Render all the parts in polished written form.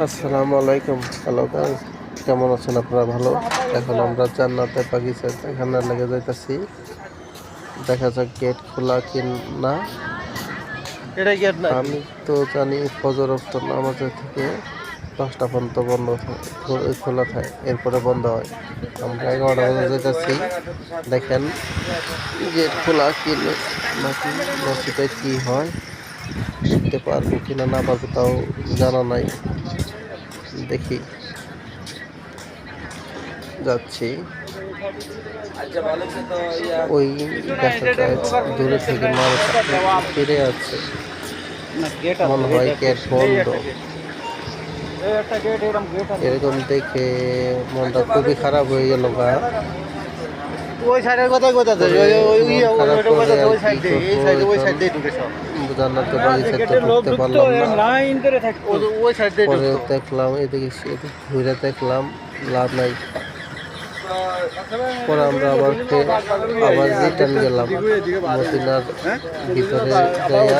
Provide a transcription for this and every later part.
আসসালামু আলাইকুম। Hello guys, কেমন আছেন আপনারা? ভালো। এখন আমরা জান্নাতের বাগিচা এখানে লেগে যাইতেছি। দেখা যাক গেট খোলা কি না। এটা গেট না। আমি তো জানি ফজর ওয়াক্ত নামাজের থেকে 10টা পর্যন্ত বন্ধ খোলা থাকে, এরপরে বন্ধ হয়। আমরা 11টা বাজে যাইতেছি। দেখেন গেট খোলা কি নাকি নসিবে কি হয়, ঢুকতে পারবো কিনা না পারবো তাও জানা নাই। দেখি, যাচ্ছি। ওই দেখা যায় দূরে থেকে মানুষ ফিরে আছে, মনে হয় গেট বন্ধ। এরকম দেখে মনটা খুবই খারাপ হয়ে গেল। ওই সাইডের কথাই কথা জান্নাতে বাগিচাতে ঢুকতে পারলাম না। ওই সাইড দিয়ে পরে দেখলাম এদিকে ঘুরে দেখলাম লাভ নাই। পরে আমরা আবার রিটার্ন গেলাম মদিনার ভিতরে যাইয়া।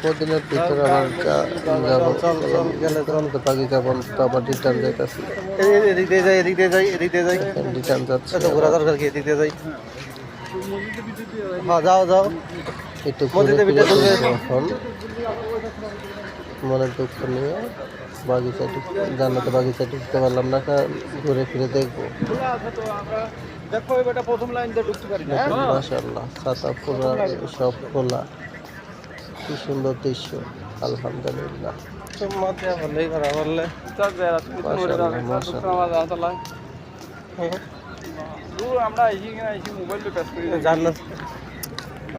মদিনার ভিতরে আবার গেলে তখন তো বাগিচা বন্ধ, আবার রিটার্ন যাইতেছি। রিটার্ন যাচ্ছে। যাও একটু এখন মনের দুঃখ নিয়ে জান্নাতে বাগিচা ঢুকতে পারলাম না, ঘুরে ফিরে দেখবো। মাশাআল্লাহ, ছাতা খোলা, সব খোলা, কি সুন্দর দৃশ্য। আলহামদুলিল্লাহ। আমরা